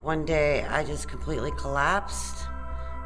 One day I just completely collapsed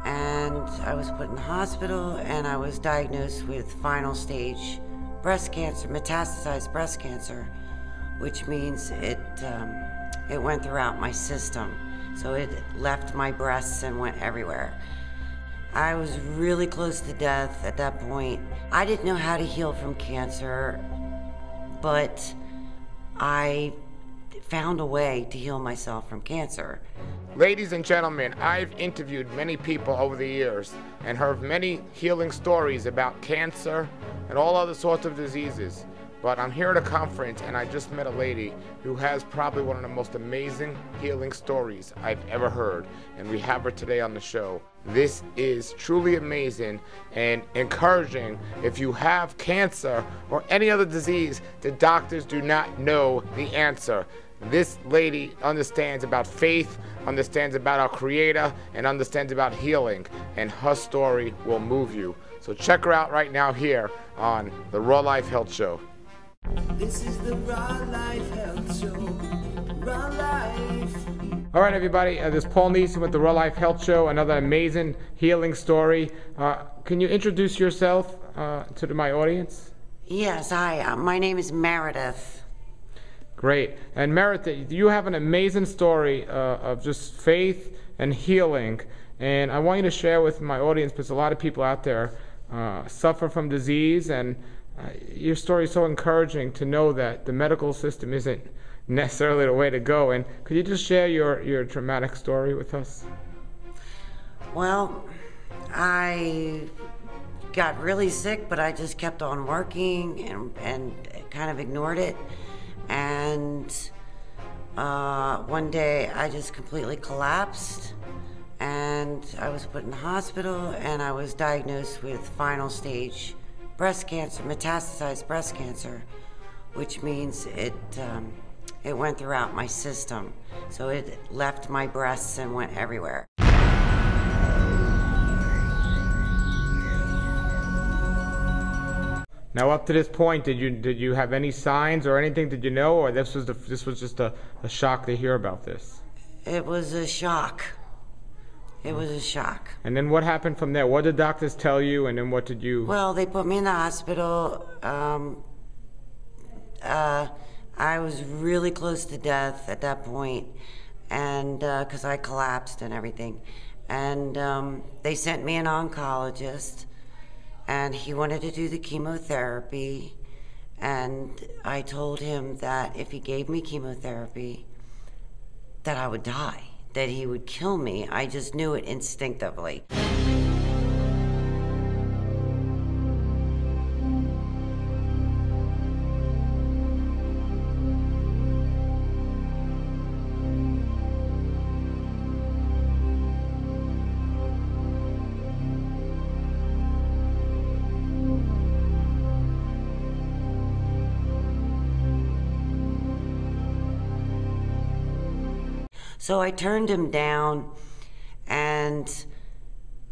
and I was put in the hospital and I was diagnosed with final stage breast cancer, metastasized breast cancer, which means it went throughout my system. So it left my breasts and went everywhere. I was really close to death at that point. I didn't know how to heal from cancer, but I found a way to heal myself from cancer. Ladies and gentlemen, I've interviewed many people over the years and heard many healing stories about cancer and all other sorts of diseases. But I'm here at a conference and I just met a lady who has probably one of the most amazing healing stories I've ever heard, and we have her today on the show. This is truly amazing and encouraging. If you have cancer or any other disease, the doctors do not know the answer. This lady understands about faith, understands about our Creator, and understands about healing, and her story will move you. So check her out right now here on the Raw Life Health Show. This is the Raw Life Health Show. Raw Life. All right, everybody, this is Paul Neeson with the Raw Life Health Show, another amazing healing story. Can you introduce yourself to my audience? Yes, hi, my name is Meredith. Great. And Meredith, you have an amazing story of just faith and healing. And I want you to share with my audience, because a lot of people out there suffer from disease, and your story is so encouraging to know that the medical system isn't necessarily the way to go. And could you just share your traumatic story with us? Well, I got really sick, but I just kept on working and kind of ignored it. And one day I just completely collapsed and I was put in the hospital and I was diagnosed with final stage breast cancer, metastasized breast cancer, which means it went throughout my system. So it left my breasts and went everywhere. Now, up to this point, did you have any signs or anything? Did you know, or this was just a shock to hear about this? It was a shock. It was a shock. And then what happened from there? What did doctors tell you, and then what did you? Well, they put me in the hospital. I was really close to death at that point, and because I collapsed and everything, and they sent me an oncologist. And he wanted to do the chemotherapy, and I told him that if he gave me chemotherapy, that I would die, that he would kill me. I just knew it instinctively. So I turned him down, and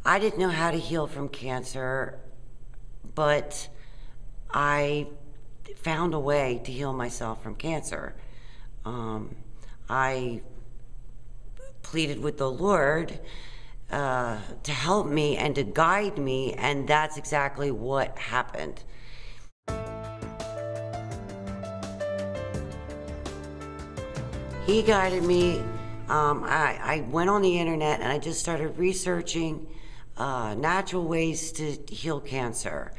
I didn't know how to heal from cancer, but I found a way to heal myself from cancer. I pleaded with the Lord to help me and to guide me, and that's exactly what happened. He guided me. I went on the internet and I just started researching natural ways to heal cancer.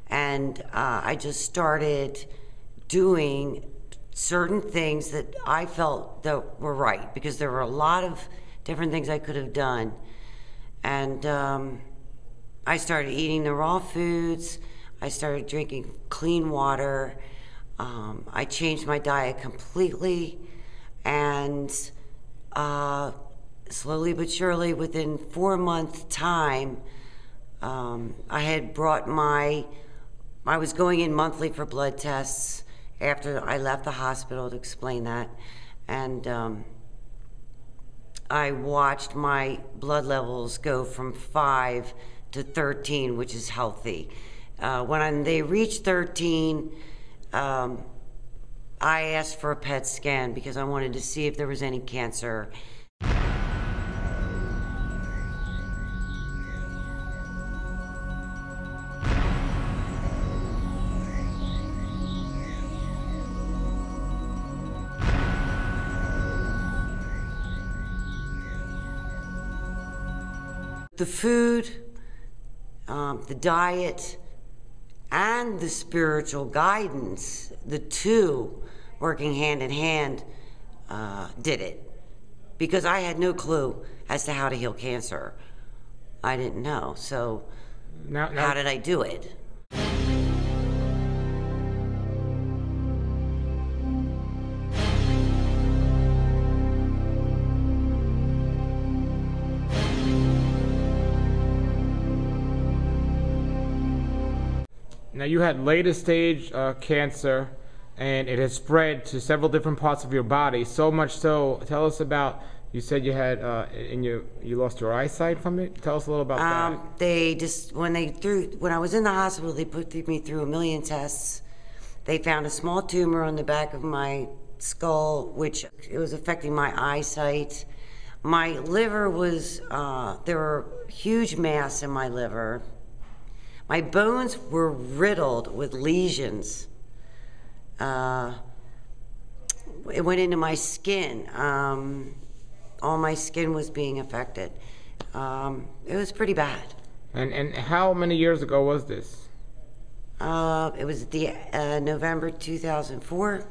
And I just started doing certain things that I felt that were right, because there were a lot of different things I could have done. And I started eating the raw foods. I started drinking clean water. I changed my diet completely. And slowly but surely, within 4-month time, I had brought I was going in monthly for blood tests after I left the hospital, to explain that. And I watched my blood levels go from 5 to 13, which is healthy. When they reached 13, I asked for a PET scan because I wanted to see if there was any cancer. the food, the diet, and the spiritual guidance, the two working hand in hand, did it. Because I had no clue as to how to heal cancer. I didn't know. So how did I do it? Now, you had later stage cancer, and it has spread to several different parts of your body. So much so, tell us about. You said you had you lost your eyesight from it. Tell us a little about that. They just when I was in the hospital, they put me through a million tests. They found a small tumor on the back of my skull, which it was affecting my eyesight. My liver was there were huge mass in my liver. My bones were riddled with lesions. It went into my skin. All my skin was being affected. It was pretty bad. And how many years ago was this? It was November 2004.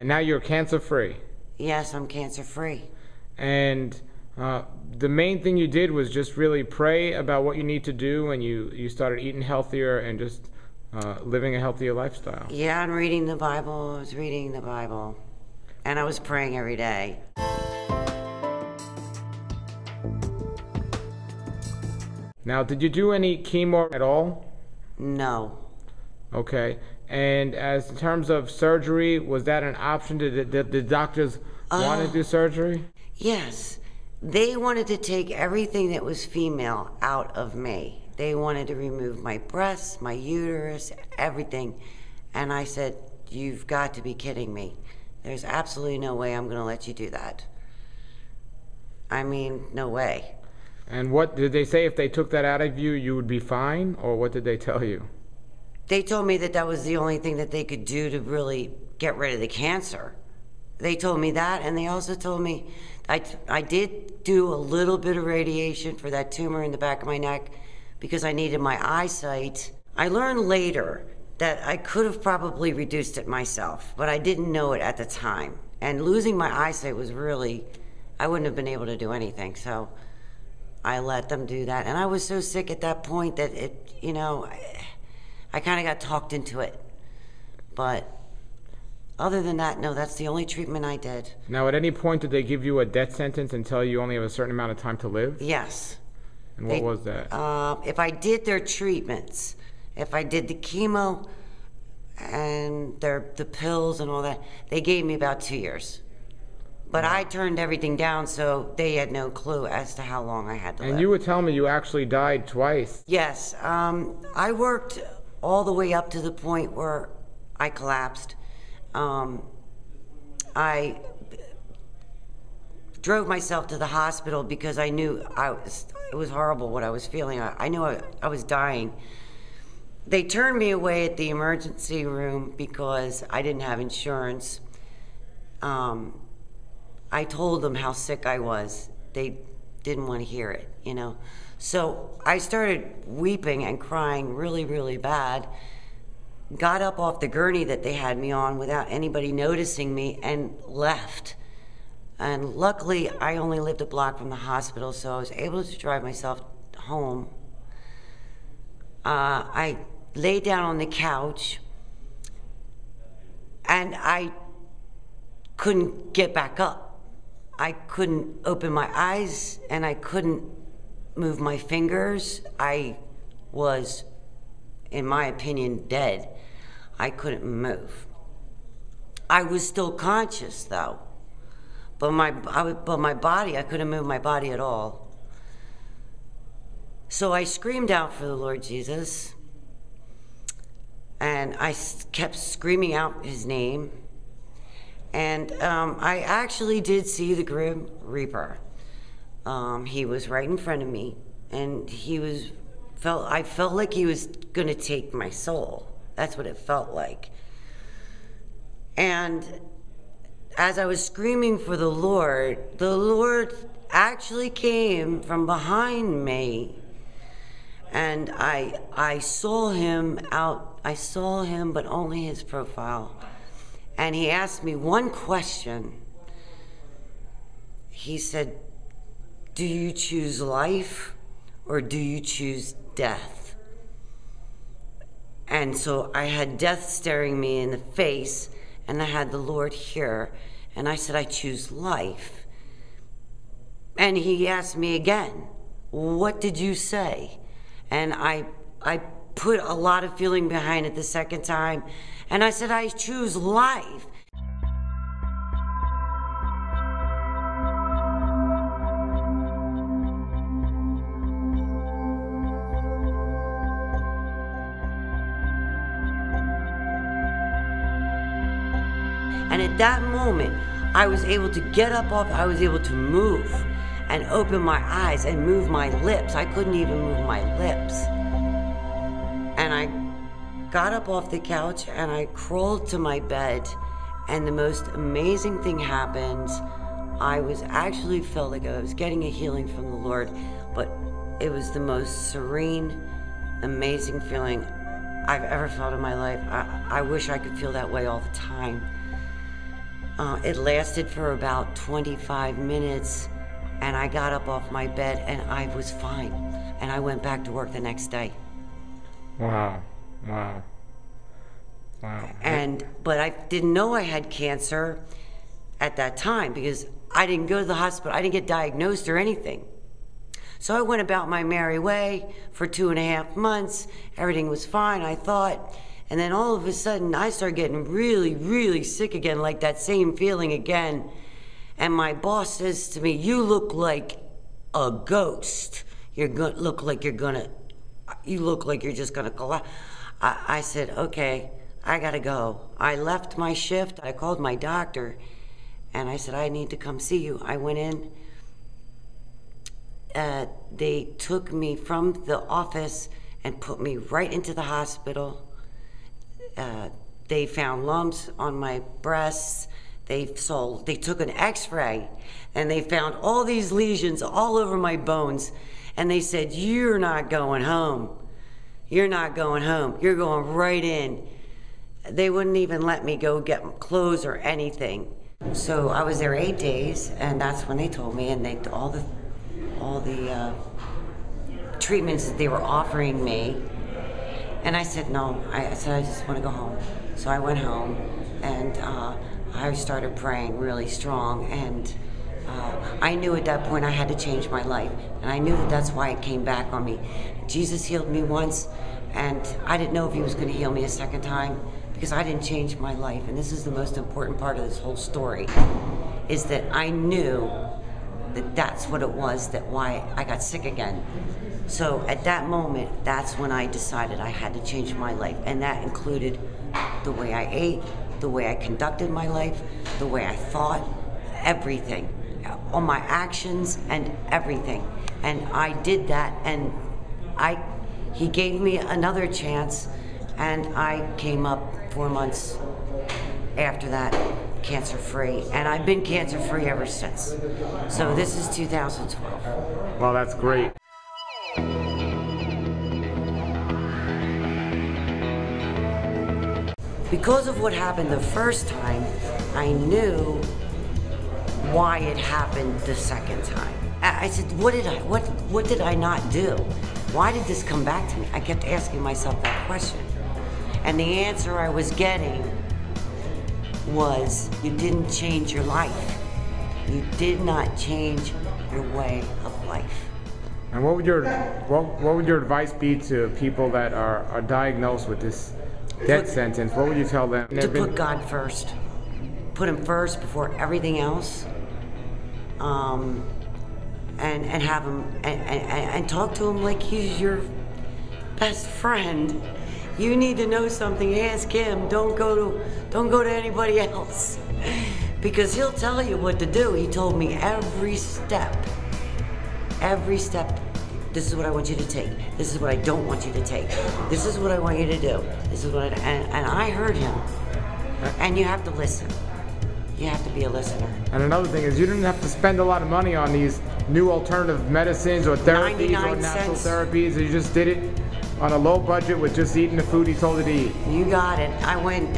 And now you're cancer-free. Yes, I'm cancer-free. And the main thing you did was just really pray about what you need to do, and you started eating healthier and just living a healthier lifestyle. Yeah, I'm reading the Bible. I was reading the Bible. And I was praying every day. Now, did you do any chemo at all? No. Okay. And as in terms of surgery, was that an option? Did the doctors want to do surgery? Yes. They wanted to take everything that was female out of me. They wanted to remove my breasts, my uterus, everything. And I said, you've got to be kidding me. There's absolutely no way I'm going to let you do that. I mean, no way. And what did they say? If they took that out of you, you would be fine? Or what did they tell you? They told me that that was the only thing that they could do to really get rid of the cancer. They told me that, and they also told me I did do a little bit of radiation for that tumor in the back of my neck because I needed my eyesight. I learned later that I could have probably reduced it myself, but I didn't know it at the time. And losing my eyesight was really, I wouldn't have been able to do anything, so I let them do that. And I was so sick at that point that I kind of got talked into it. But other than that, no, that's the only treatment I did. Now, at any point, did they give you a death sentence and tell you only have a certain amount of time to live? Yes. And what was that? If I did their treatments, if I did the chemo and the pills and all that, they gave me about 2 years. But I turned everything down, so they had no clue as to how long I had to live. And you were telling me you actually died twice. Yes. I worked all the way up to the point where I collapsed. I drove myself to the hospital because I knew it was horrible what I was feeling. I knew I was dying. They turned me away at the emergency room because I didn't have insurance. I told them how sick I was. They didn't want to hear it, So I started weeping and crying really, really bad. Got up off the gurney that they had me on without anybody noticing me and left. And luckily, I only lived a block from the hospital, so I was able to drive myself home. I lay down on the couch, and I couldn't get back up. I couldn't open my eyes, and I couldn't move my fingers. I was, in my opinion, dead. I couldn't move. I was still conscious, though. But my body, I couldn't move my body at all. So I screamed out for the Lord Jesus, and I kept screaming out his name. And I actually did see the Grim Reaper. He was right in front of me, and I felt like he was gonna take my soul. That's what it felt like. And as I was screaming for the Lord actually came from behind me And I saw him but only his profile. And he asked me one question. He said, "Do you choose life or do you choose death?" And so I had death staring me in the face, and I had the Lord here, and I said, "I choose life." And he asked me again, "What did you say?" And I put a lot of feeling behind it the second time, and I said, "I choose life." And at that moment, I was able to get up off, I was able to move and open my eyes and move my lips. I couldn't even move my lips. And I got up off the couch and I crawled to my bed, and the most amazing thing happened. I was actually felt like I was getting a healing from the Lord, but it was the most serene, amazing feeling I've ever felt in my life. I wish I could feel that way all the time. It lasted for about 25 minutes, and I got up off my bed and I was fine. And I went back to work the next day. Wow. Wow. Wow. But I didn't know I had cancer at that time because I didn't go to the hospital. I didn't get diagnosed or anything. So I went about my merry way for 2.5 months. Everything was fine, I thought. And then all of a sudden, I started getting really, really sick again, like that same feeling again. And my boss says to me, "You look like a ghost. You look like you're just gonna collapse." I said, "Okay, I gotta go." I left my shift. I called my doctor, and I said, "I need to come see you." I went in. They took me from the office and put me right into the hospital. They found lumps on my breasts. They took an x-ray, and they found all these lesions all over my bones. And they said, "You're not going home. You're not going home. You're going right in." They wouldn't even let me go get clothes or anything. So I was there 8 days, and that's when they told me, and all the treatments that they were offering me. And I said, no. I said, "I just want to go home." So I went home, and I started praying really strong. And I knew at that point I had to change my life. And I knew that that's why it came back on me. Jesus healed me once, and I didn't know if he was going to heal me a second time because I didn't change my life. And this is the most important part of this whole story, is that I knew that that's what it was, that why I got sick again. So at that moment, that's when I decided I had to change my life. And that included the way I ate, the way I conducted my life, the way I thought, everything. All my actions and everything. And I did that, and he gave me another chance, and I came up 4 months after that, cancer-free. And I've been cancer-free ever since. So this is 2012. Well, that's great. Because of what happened the first time, I knew why it happened the second time. I said, what did I not do? Why did this come back to me? I kept asking myself that question. And the answer I was getting was, you didn't change your life. You did not change your way of life. And what would your advice be to people that are diagnosed with this death sentence? What would you tell them? To put God first. Put him first before everything else. And have him and talk to him like he's your best friend. You need to know something, ask him. Don't go to anybody else, because he'll tell you what to do. He told me every step. This is what I want you to take. This is what I don't want you to take. This is what I want you to do. This is what and I heard him. And you have to listen. You have to be a listener. And another thing is, you didn't have to spend a lot of money on these new alternative medicines or therapies or 99 natural cents. therapies, or you just did it on a low budget with just eating the food he told you to eat? You got it. I went,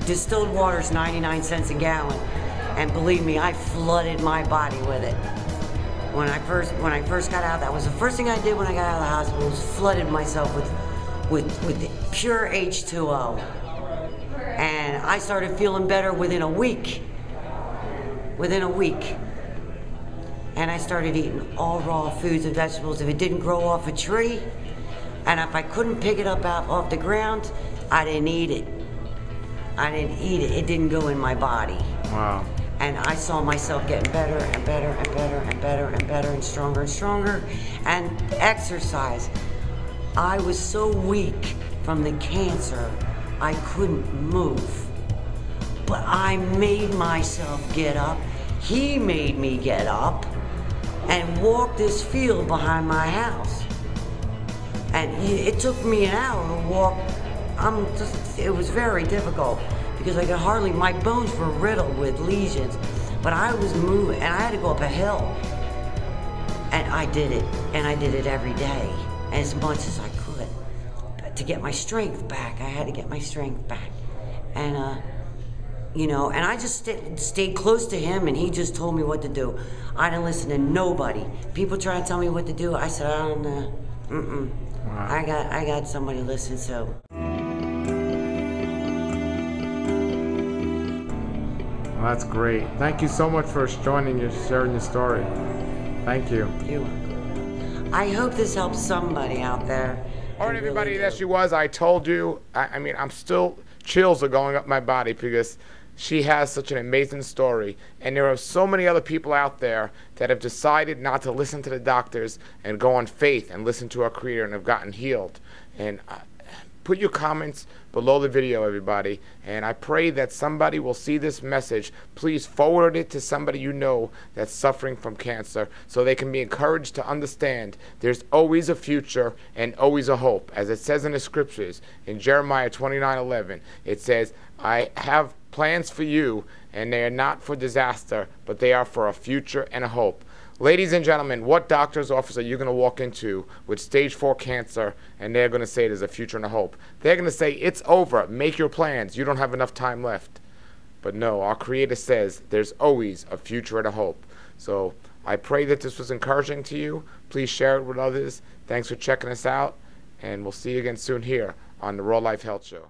distilled water's 99 cents a gallon. And believe me, I flooded my body with it. When I first got out, that was the first thing I did when I got out of the hospital, was flooded myself with pure H2O. And I started feeling better within a week. Within a week. And I started eating all raw foods and vegetables. If it didn't grow off a tree, and if I couldn't pick it up off the ground, I didn't eat it. I didn't eat it. It didn't go in my body. Wow. And I saw myself getting better and better and better and better and better and stronger. And exercise. I was so weak from the cancer, I couldn't move. But I made myself get up. He made me get up and walk this field behind my house. And it took me an hour to walk. It was very difficult because I could hardly, my bones were riddled with lesions, but I was moving and I had to go up a hill. And I did it, and I did it every day, as much as I could. But to get my strength back, I had to get my strength back. And, you know, and I just stayed close to him, and he just told me what to do. I didn't listen to nobody. People try to tell me what to do. I said, I don't know. Wow. I got somebody to listen to. Well, that's great. Thank you so much for joining and sharing your story. Thank you. You're welcome. I hope this helps somebody out there. All right, everybody, there she was. I told you. I mean, I'm still, chills are going up my body because she has such an amazing story. And there are so many other people out there that have decided not to listen to the doctors and go on faith and listen to our Creator and have gotten healed. And put your comments below the video, everybody, and I pray that somebody will see this message. Please forward it to somebody you know that's suffering from cancer so they can be encouraged to understand there's always a future and always a hope. As it says in the scriptures, in Jeremiah 29:11, it says, I have plans for you, and they are not for disaster, but they are for a future and a hope. Ladies and gentlemen, what doctor's office are you going to walk into with stage 4 cancer and they're going to say there's a future and a hope? They're going to say, it's over, make your plans, you don't have enough time left. But no, our Creator says there's always a future and a hope. So I pray that this was encouraging to you. Please share it with others. Thanks for checking us out, and we'll see you again soon here on the Raw Life Health Show.